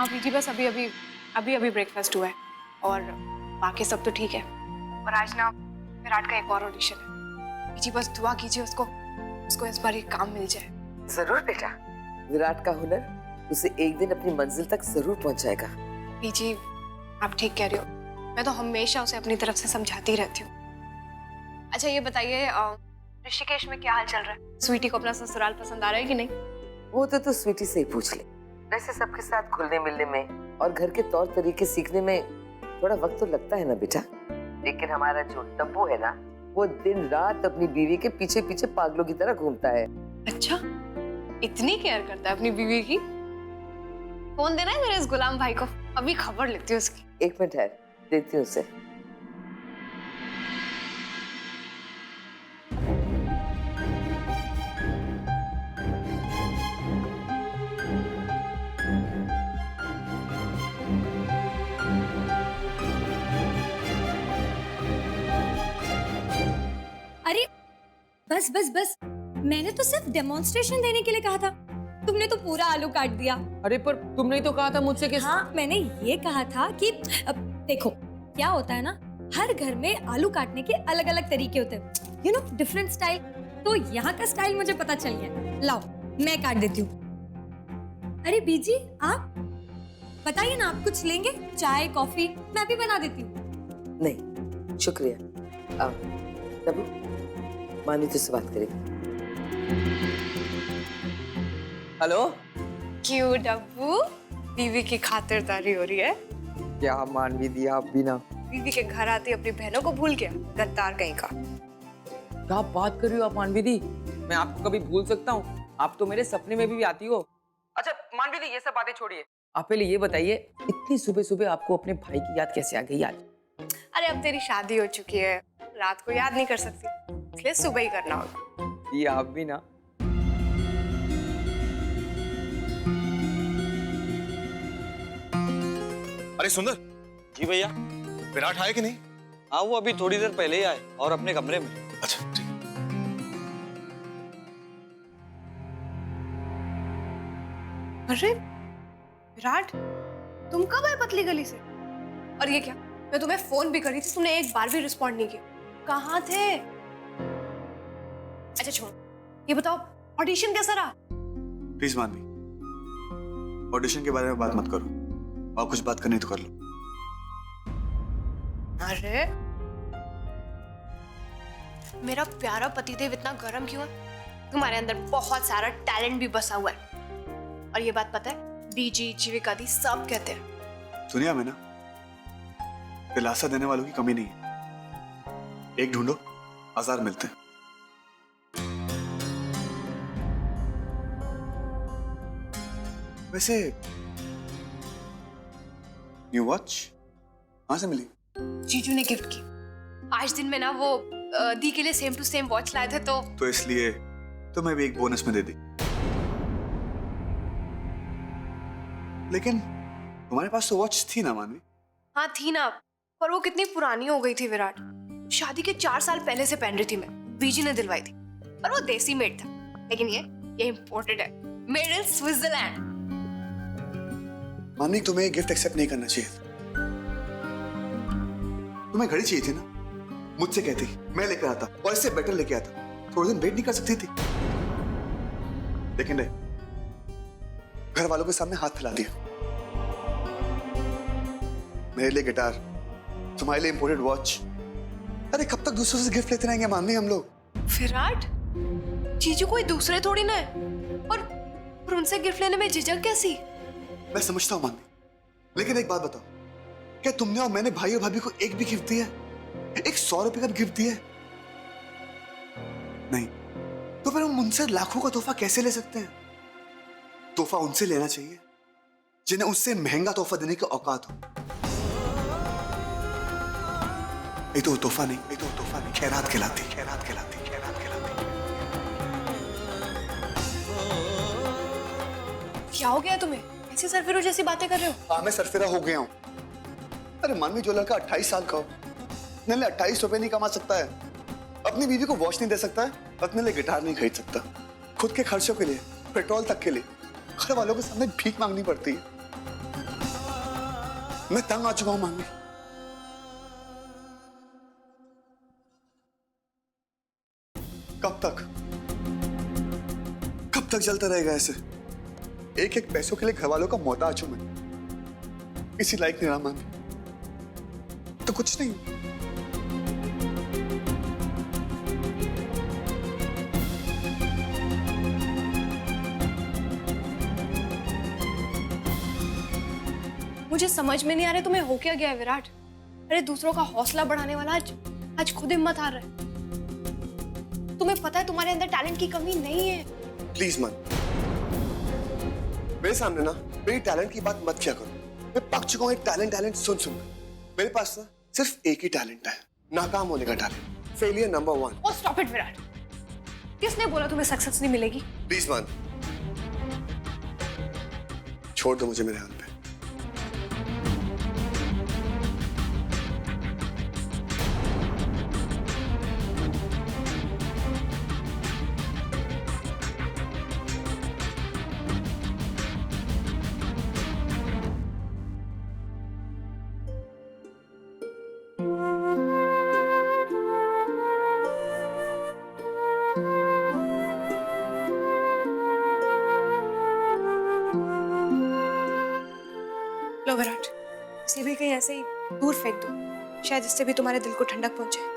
हाँ बीजी, बस अभी ब्रेकफास्ट हुआ है और बाकी सब तो ठीक है। और आज ना विराट का एक और ऑडिशन है। बीजी बस दुआ कीजिए उसको इस बार ये काम मिल जाए। जरूर बेटा, विराट का हुनर उसे एक दिन अपनी मंजिल तक जरूर पहुंचाएगा। बीजी आप ठीक कह रही हो, मैं तो हमेशा उसे अपनी तरफ से समझाती रहती हूँ। अच्छा ये बताइए ऋषिकेश में क्या हाल चल रहा है? स्वीटी को अपना ससुराल पसंद आ रहा है कि नहीं? वो तो स्वीटी से ही पूछ ले। वैसे सबके साथ घुलने मिलने में और घर के तौर तरीके सीखने में थोड़ा वक्त तो लगता है ना बेटा, लेकिन हमारा जो टप्पू है ना, वो दिन रात अपनी बीवी के पीछे पीछे पागलों की तरह घूमता है। अच्छा, इतनी केयर करता है अपनी बीवी की? फोन देना है मेरे इस गुलाम भाई को, अभी खबर लेती हूँ उसकी। एक मिनट है, देती हूँ उसे। अरे बस बस बस, मैंने तो सिर्फ डेमोन्स्ट्रेशन देने के लिए कहा था, तुमने तो पूरा आलू काट दिया। अरे पर तुमने तो कहा था मुझसे कि हाँ, मैंने ये कहा था कि देखो क्या होता है ना, हर घर में आलू काटने के अलग अलग तरीके होते हैं, यू नो, डिफरेंट स्टाइल। तो यहाँ का स्टाइल मुझे पता चल गया, लाओ मैं काट देती हूँ। अरे बीजी आप बताइए ना, आप कुछ लेंगे? चाय कॉफी मैं भी बना देती हूँ। नहीं शुक्रिया। तबू मानी तुझसे बात करेगी। हेलो। क्यों डब्बू, बीवी की खातिरदारी हो रही है? क्या मानवी दी आप भी ना। बीवी के घर आती अपनी बहनों को भूल गया, गद्दार कहीं का। क्या बात कर रही हो आप मानवी दी? मैं आपको कभी भूल सकता हूँ? आप तो मेरे सपने में भी आती हो। अच्छा मानवी दी, ये सब बातें छोड़िए, आप पहले ये बताइए, इतनी सुबह सुबह आपको अपने भाई की याद कैसे आ गई आज? अरे अब तेरी शादी हो चुकी है, रात को याद नहीं कर सकती, इसलिए सुबह ही करना होगा। ये आप भी ना। अरे सुंदर जी भैया। विराट आए कि नहीं? हाँ वो अभी थोड़ी देर पहले ही आए और अपने कमरे में। अच्छा ठीक। अरे विराट, तुम कब आए पतली गली से? और ये क्या, मैं तुम्हें फोन भी करी थी, तुमने एक बार भी रिस्पॉन्ड नहीं किया, कहाँ थे? अच्छा छोड़, ये बताओ ऑडिशन कैसा रहा? प्लीज मानवी, ऑडिशन के बारे में बात मत करो, और कुछ बात करनी तो कर लो। अरे मेरा प्यारा पतिदेव इतना गर्म क्यों है? तुम्हारे अंदर बहुत सारा टैलेंट भी बसा हुआ है। और ये बात पता है, बीजी जीविका दी सब कहते हैं दुनिया में ना दिलासा देने वालों की कमी नहीं है। एक ढूंढो, हजार मिलते हैं। वैसे न्यू वॉच कहां से मिली? जीजू ने गिफ्ट की। आज दिन में ना वो दी के लिए सेम टू सेम वॉच लाए थे, तो इसलिए तुम्हें भी एक बोनस में दे दी। लेकिन तुम्हारे पास तो वॉच थी ना मानवी? हाँ थी ना, पर वो कितनी पुरानी हो गई थी विराट। शादी के 4 साल पहले से पहन रही थी मैं, बीजी ने दिलवाई थी, पर वो देसी मेड था। लेकिन ये इम्पोर्टेड है, मेड इन स्विट्जरलैंड। मानवी तुम्हें गिफ्ट एक्सेप्ट नहीं करना चाहिए था। तुम्हें घड़ी चाहिए थी ना, मुझसे कहती मैं लेकर आता और इससे बेटर लेके आता। थोड़े दिन वेट नहीं कर सकती थी? लेकिन नहीं, घर वालों के सामने हाथ फैला दिया। मेरे लिए गिटार, तुम्हारे लिए इंपोर्टेड वॉच। अरे कब तक दूसरों से गिफ्ट लेते रहेंगे मानवी हम लोग? विराट, जीजू कोई दूसरे थोड़ी ना है, और उनसे गिफ्ट लेने में झिझक कैसी? मैं समझता हूँ मानवी, लेकिन एक बात बताओ, क्या तुमने और मैंने भाई और भाभी को एक भी गिफ्ट दिया? एक 100 रुपए का भी गिफ्ट दिया? नहीं, तो फिर हम उनसे लाखों का तोहफा कैसे ले सकते हैं? तोहफा उनसे लेना चाहिए जिन्हें उससे महंगा तोहफा देने की औकात हो। ये तो तोहफा नहीं, खैरात कहलाती। क्या हो गया तुम्हें? ऐसे सरफिरो जैसी बातें कर रहे हो? हाँ मैं सरफिरा हो गया हूं। अरे मानवी, जो लड़का 28 साल का हो, अपने लिए 28 रुपए नहीं कमा सकता है, अपनी बीवी को वॉच नहीं दे सकता है, अपने लिए गिटार नहीं खरीद सकता, खुद के खर्चों के लिए, पेट्रोल तक के लिए घर वालों के सामने भीख मांगनी पड़ती है। मैं तंग आ चुका हूं मानवी। कब तक चलता रहेगा ऐसे? एक एक पैसों के लिए घर वालों का मोहताज हूं मैं। किसी लायक नहीं रहा मानवी, तो कुछ नहीं। मुझे समझ में नहीं आ रहा तुम्हें हो क्या गया है विराट। अरे दूसरों का हौसला बढ़ाने वाला आज खुद हिम्मत हार रहा है। तुम्हें पता है तुम्हारे अंदर टैलेंट की कमी नहीं है। प्लीज मान, मेरे सामने ना मेरी टैलेंट की बात मत किया करो। मैं पक चुका हूं एक टैलेंट सुन मेरे पास ना सिर्फ एक ही टैलेंट है, नाकाम होने का talent, failure number 1। Oh stop it Virat, किसने बोला तुम्हें सक्सेस नहीं मिलेगी? प्लीज मान, छोड़ दो मुझे मेरे हाल पे। लो विराट, इसे भी कहीं ऐसे ही दूर फेंक दो, शायद इससे भी तुम्हारे दिल को ठंडक पहुंचे।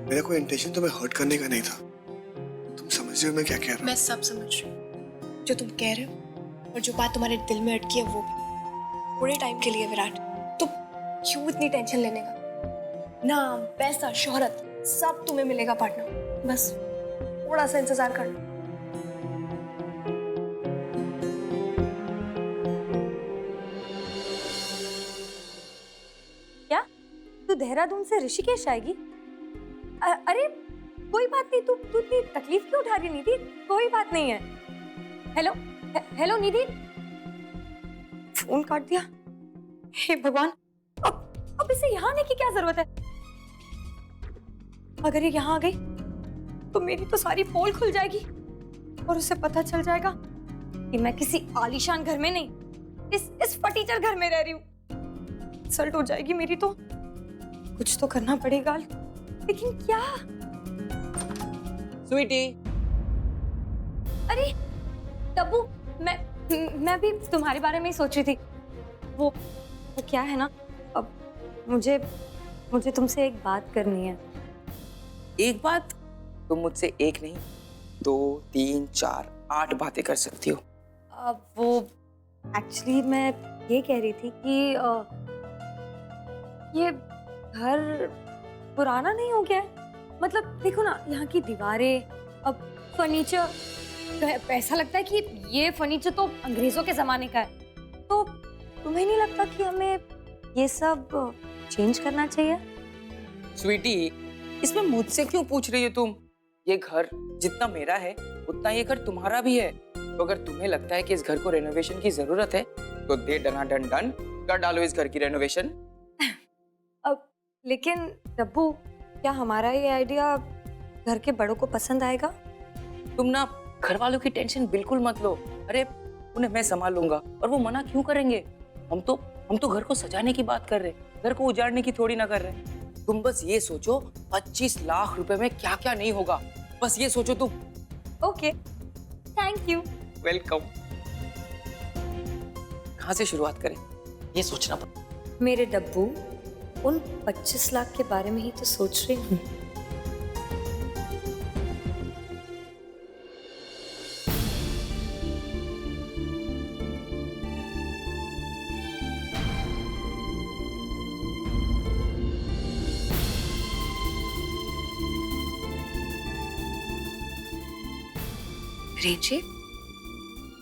मेरा कोई इंटेंशन तुम्हें हर्ट करने का नहीं था। तुम समझ रहे हो मैं क्या कह रहा हूँ? मैं सब समझ रही हूँ जो तुम कह रहे हो, और जो बात तुम्हारे दिल में अटकी है वो भी थोड़े टाइम के लिए। विराट, तो क्यों इतनी टेंशन लेने का? नाम, पैसा, शोहरत सब तुम्हें मिलेगा पार्टनर, बस थोड़ा सा इंतजार करना। क्या तू देहरादून से ऋषिकेश आएगी? अरे कोई बात नहीं, तू इतनी तकलीफ क्यों उठा रही निधि? कोई बात नहीं है। हेलो निधि, फोन काट दिया। हे भगवान, अब इसे यहाँ आने की क्या जरूरत है? अगर ये यहाँ आ गई तो मेरी तो सारी पोल खुल जाएगी और उसे पता चल जाएगा कि मैं किसी आलीशान घर में नहीं, इस फटीचर घर में रह रही हूँ। इंसल्ट हो जाएगी मेरी तो। कुछ तो करना पड़ेगा, लेकिन क्या? स्वीटी, अरे तब्बू, मैं भी तुम्हारे बारे में ही सोच रही थी। वो क्या है ना, अब मुझे तुमसे एक बात करनी है। एक बात? तुम मुझसे एक नहीं 2 3 4 8 बातें कर सकती हो। वो एक्चुअली मैं ये कह रही थी कि ये घर पुराना नहीं हो गया है? मतलब देखो ना, यहाँ की दीवारें, अब फर्नीचर, तो ऐसा लगता है कि ये फर्नीचर तो अंग्रेजों के जमाने का है। तो तुम्हें नहीं लगता कि हमें ये सब चेंज करना चाहिए? स्वीटी, इसमें मुझसे क्यों पूछ रही हो तुम? ये घर जितना मेरा है उतना ये घर तुम्हारा भी है। तो अगर तुम्हें लगता है कि इस घर को रेनोवेशन की जरूरत है तो दे डनाडन डन कर डालो इस घर की रेनोवेशन। अब लेकिन डब्बू, क्या हमारा ये आइडिया घर के बड़ों को पसंद आएगा? तुम ना घर वालों की टेंशन बिल्कुल मत लो। अरे उन्हें मैं संभाल लूंगा, और वो मना क्यों करेंगे? हम तो घर को सजाने की बात कर रहे, घर को उजाड़ने की थोड़ी ना कर रहे। तुम बस ये सोचो 25 लाख रुपए में क्या क्या नहीं होगा, बस ये सोचो तुम। Okay, thank you. वेलकम। कहाँ से शुरुआत करें ये सोचना पड़ता। मेरे डब्बू, उन 25 लाख के बारे में ही तो सोच रही हूँ। रेंजी,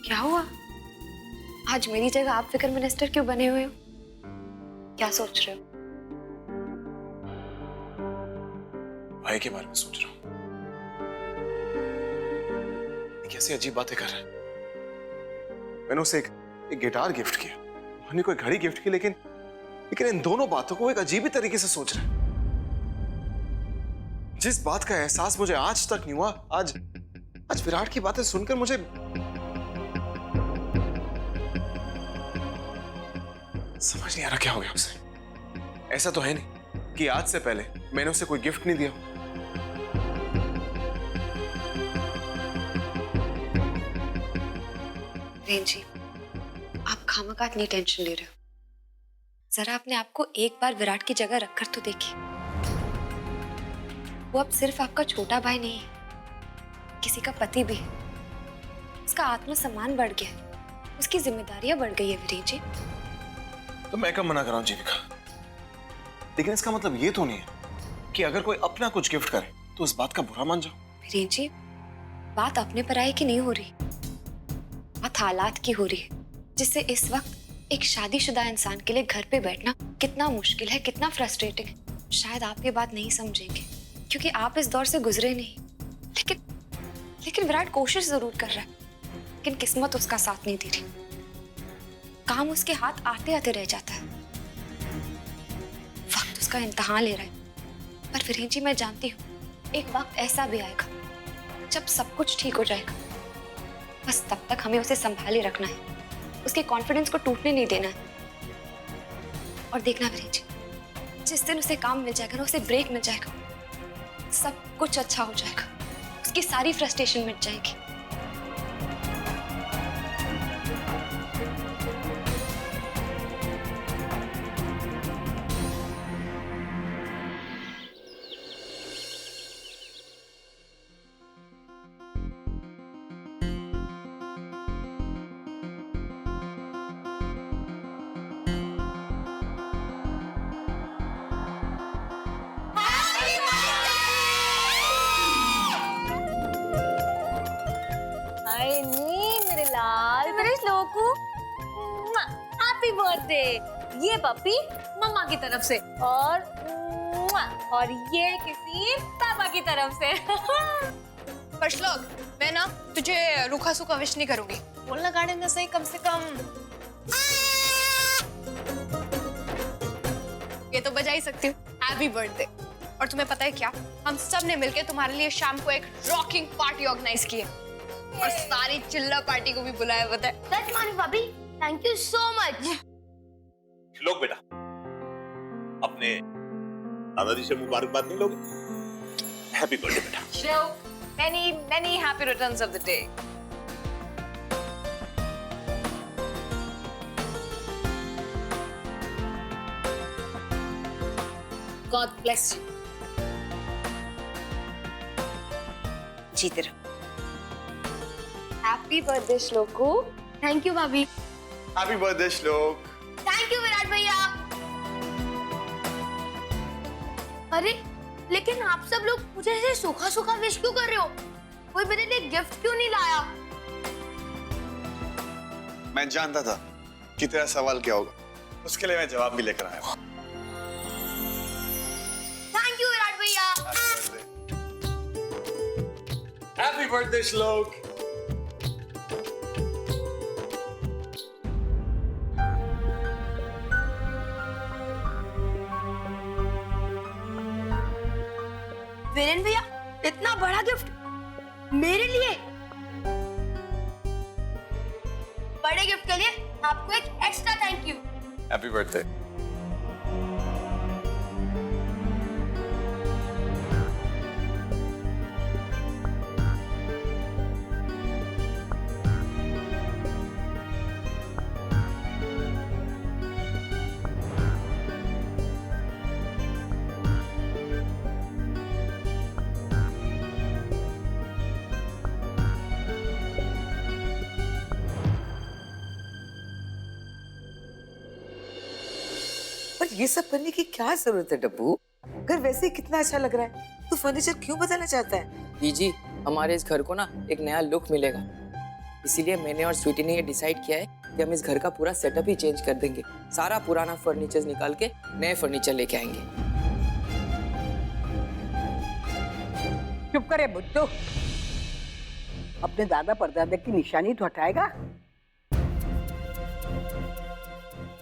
क्या हुआ? आज मेरी जगह आप फिक्र मिनिस्टर क्यों बने हुए हो? क्या सोच रहे हो? भाई के बारे में सोच रहा हूँ। कैसी अजीब बातें कर रहा है। मैंने उसे एक गिटार गिफ्ट किया, मैंने कोई घड़ी गिफ्ट की, लेकिन इन दोनों बातों को एक अजीब ही तरीके से सोच रहा है। जिस बात का एहसास मुझे आज तक नहीं हुआ, आज विराट की बातें सुनकर मुझे समझ नहीं आ रहा क्या हो गया उसे। ऐसा तो है नहीं कि आज से पहले मैंने उसे कोई गिफ्ट नहीं दिया। रेन जी, आप खामखा इतनी टेंशन ले रहे हो। जरा अपने आप को एक बार विराट की जगह रखकर तो देखिए। वो अब सिर्फ आपका छोटा भाई नहीं है, किसी का पति भी है। उसका आत्मसम्मान बढ़ गया है, उसकी जिम्मेदारियां बढ़ गई है वीरेन जी। तो मैं कब मना कर रहा हूं जीविका, लेकिन इसका मतलब ये तो नहीं है कि अगर कोई अपना कुछ गिफ्ट करे तो उस बात का बुरा मान जाओ। वीरेन जी, बात अपने पर आई की नहीं हो रही, बात हालात की हो रही है, जिससे इस वक्त एक शादीशुदा इंसान के लिए घर पे बैठना कितना मुश्किल है, कितना फ्रस्ट्रेटिंग है। शायद आप ये बात नहीं समझेंगे क्योंकि आप इस दौर से गुजरे नहीं, लेकिन विराट कोशिश जरूर कर रहा है, लेकिन किस्मत उसका साथ नहीं दे रही। काम उसके हाथ आते आते रह जाता है, वक्त उसका इम्तिहान ले रहा है। पर वीरेन जी, मैं जानती हूँ एक वक्त ऐसा भी आएगा जब सब कुछ ठीक हो जाएगा। बस तब तक हमें उसे संभाले रखना है, उसके कॉन्फिडेंस को टूटने नहीं देना है। और देखना वीरेन जी, जिस दिन उसे काम मिल जाएगा ना, उसे ब्रेक मिल जाएगा, सब कुछ अच्छा हो जाएगा, उसकी सारी फ्रस्ट्रेशन मिट जाएगी। मेरे लाल, मेरे श्लोकू, हैप्पी बर्थडे। ये पपी मम्मा की तरफ से और ये किसी पापा की तरफ से। पर श्लोक, मैं ना तुझे रूखा सूखा विश नहीं करूंगी। बोलना गाने ना सही, कम से कम ये तो बजा ही सकती हूँ, हैप्पी बर्थडे। और तुम्हें पता है क्या, हम सब ने मिलकर तुम्हारे लिए शाम को एक रॉकिंग पार्टी ऑर्गेनाइज की है और सारी चिल्ला पार्टी को भी बुलाया। पता है? सच मानी भाभी, थैंक यू सो मच। श्लोक बेटा, अपने दादाजी से मुबारकबाद नहीं लोगे? हैप्पी बर्थडे बेटा। श्लोक, many happy returns of the day. God bless you. जीते रहो। Happy birthday Shloku. Thank you भाभी। Happy birthday Shlok. Thank you Virat भैया। अरे लेकिन आप सब लोग मुझे ऐसे सूखा सूखा विश क्यों कर रहे हो? कोई मेरे लिए गिफ्ट क्यों नहीं लाया? मैं जानता था कि तेरा सवाल क्या होगा, उसके लिए मैं जवाब भी लेकर आया हूं। थैंक यू विराट भैया। हैप्पी बर्थडे श्लोक। वीरेन भैया, इतना बड़ा गिफ्ट मेरे लिए? बड़े गिफ्ट के लिए आपको एक extra thank you. Happy birthday. पर ये सब करने की क्या जरूरत है डब्बू? घर वैसे ही कितना अच्छा लग रहा है, तू फर्नीचर क्यों बदलना चाहता है? दीजी, हमारे इस घर को ना एक नया लुक मिलेगा, इसीलिए मैंने और स्वीटी ने ये डिसाइड किया है कि हम इस घर का पूरा सेटअप ही चेंज कर देंगे। सारा पुराना फर्नीचर निकाल के नए फर्नीचर लेके आएंगे। चुप करे बुद्धू। अपने दादा परदादा की निशानी तो हटाएगा।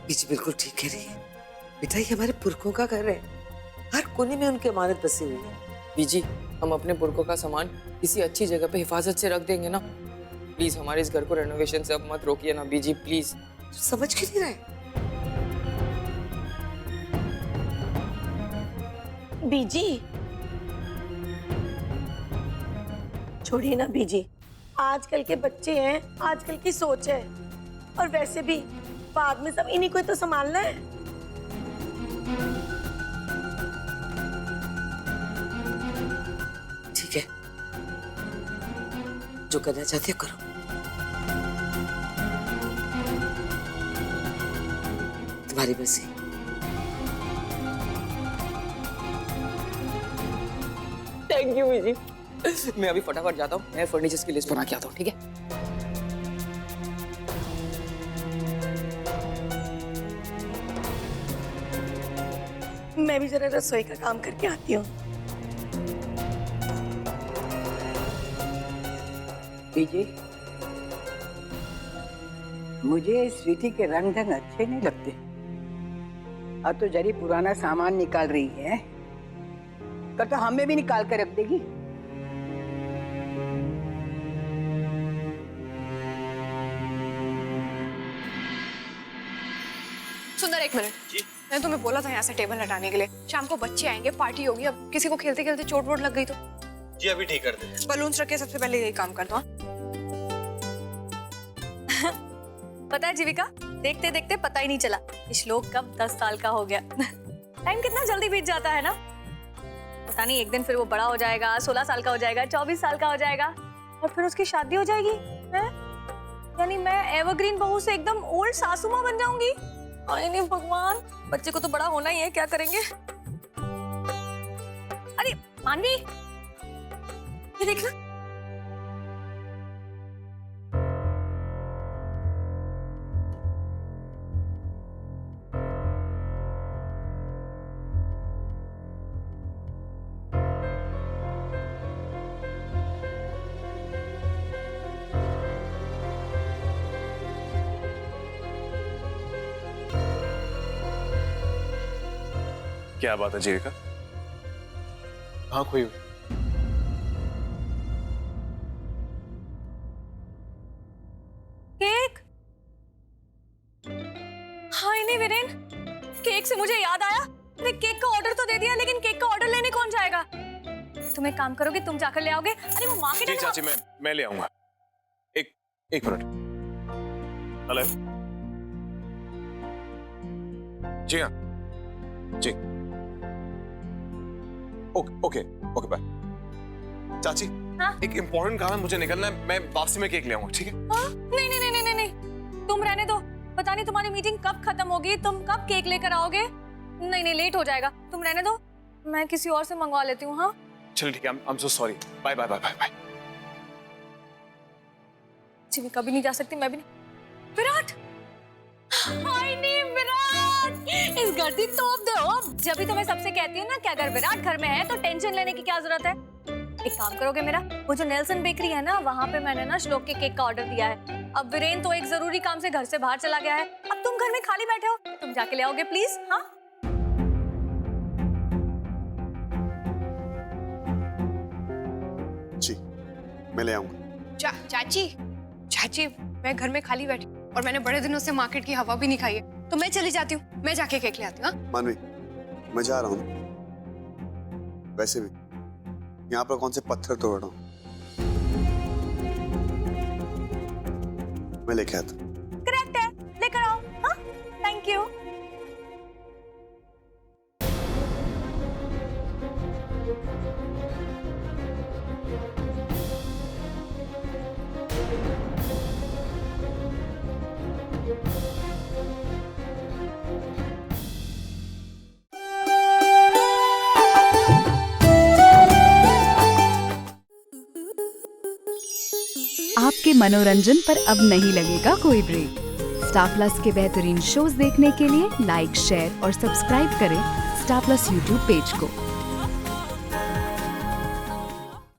बीजी बिल्कुल ठीक कह रही है बेटा, ये हमारे पुरखों का घर है, हर कोने में उनकी अमानत बसी हुई है। बीजी, हम अपने पुरखों का सामान किसी अच्छी जगह पे हिफाजत से रख देंगे ना। प्लीज हमारे इस घर को रेनोवेशन से अब मत रोकिए ना बीजी, प्लीज। समझ क्यों नहीं रहे? बीजी छोड़िए ना बीजी, आजकल के बच्चे हैं, आजकल की सोच है, और वैसे भी बाद में सब इन्हीं को ही तो संभालना है। ठीक है, जो करना चाहते हो करो। तुम्हारी मर्जी। थैंक यू बीजी। मैं अभी फटाफट जाता हूँ, मैं फर्नीचर्स की लिस्ट बना के आता हूँ, ठीक है? मैं भी जरा रसोई का काम करके आती हूँ। बीजी, मुझे स्वीटी के रंग ढंग अच्छे नहीं लगते। अब तो जरी पुराना सामान निकाल रही है, कल तो हमें भी निकाल कर रख देगी। सुंदर एक मिनट, मैंने तुम्हें बोला था यहाँ से टेबल हटाने के लिए। शाम को बच्चे आएंगे, पार्टी होगी, अब किसी को खेलते खेलते चोट वोट लग गई तो? जी अभी ठीक कर दे। बलून्स रख के सबसे पहले यही काम कर दो। पता है जीविका, देखते देखते पता ही नहीं चला कि श्लोक कब 10 साल का हो गया। टाइम कितना जल्दी बीत जाता है ना। पता नहीं एक दिन फिर वो बड़ा हो जाएगा, 16 साल का हो जाएगा, 24 साल का हो जाएगा, और फिर उसकी शादी हो जाएगी है? यानी मैं एवरग्रीन बहू से एकदम ओल्ड सासू माँ बन जाऊंगी। अरे नहीं भगवान, बच्चे को तो बड़ा होना ही है, क्या करेंगे। अरे मानवी, ये देखना। क्या बात है जीविका? हाँ खोई हुई। केक? हाय नहीं वीरेन, केक से मुझे याद आया, मैंने केक का ऑर्डर तो दे दिया, लेकिन केक का ऑर्डर लेने कौन जाएगा? तुम एक काम करोगे, तुम जाकर ले आओगे? अरे वो मार्केट जी चाची, मैं ले आऊंगा। एक मिनट। हेलो जी, हाँ जी, ओके बाय। चाची हाँ? एक इम्पोर्टेंट काम है, मुझे निकलना है, मैं वापसी में केक ले आऊंगा, ठीक है? हाँ? नहीं नहीं नहीं नहीं नहीं, तुम रहने दो, पता नहीं तुम्हारी मीटिंग कब खत्म होगी, तुम कब केक लेकर आओगे। नहीं नहीं, लेट हो जाएगा, तुम रहने दो, मैं किसी और से मंगवा लेती हूँ। हाँ चलो ठीक है, I'm so sorry, bye bye bye bye bye. जी मैं कभी नहीं जा सकती, मैं भी नहीं। विराट, हाय नहीं विराट, इस गर्दी तोप दो। जब भी तो मैं सबसे कहती हूँ ना कि अगर विराट घर में है तो टेंशन लेने की क्या जरूरत है। एक काम करोगे मेरा, वो जो नेल्सन बेकरी है ना, वहाँ पे मैंने ना श्लोक के केक का ऑर्डर दिया है। अब वीरेन तो एक जरूरी काम से घर से बाहर चला गया है, अब तुम घर में खाली बैठे हो, तुम जाके ले आओगे प्लीज। हाँ जी मैं ले आऊंगा। चाची, मैं घर में खाली बैठी और मैंने बड़े दिनों से मार्केट की हवा भी नहीं खाई है, तो मैं चली जाती हूँ, मैं जाके केक ले आती हूँ। मानवी, मैं जा रहा हूँ। वैसे भी यहाँ पर कौन से पत्थर तोड़ रहा हूँ, मैं लेके आता हूँ। करेक्ट है, लेकर आओ। हाँ थैंक यू। आपके मनोरंजन पर अब नहीं लगेगा कोई ब्रेक। स्टार प्लस के बेहतरीन शोज देखने के लिए लाइक, शेयर और सब्सक्राइब करें स्टार प्लस यूट्यूब पेज को।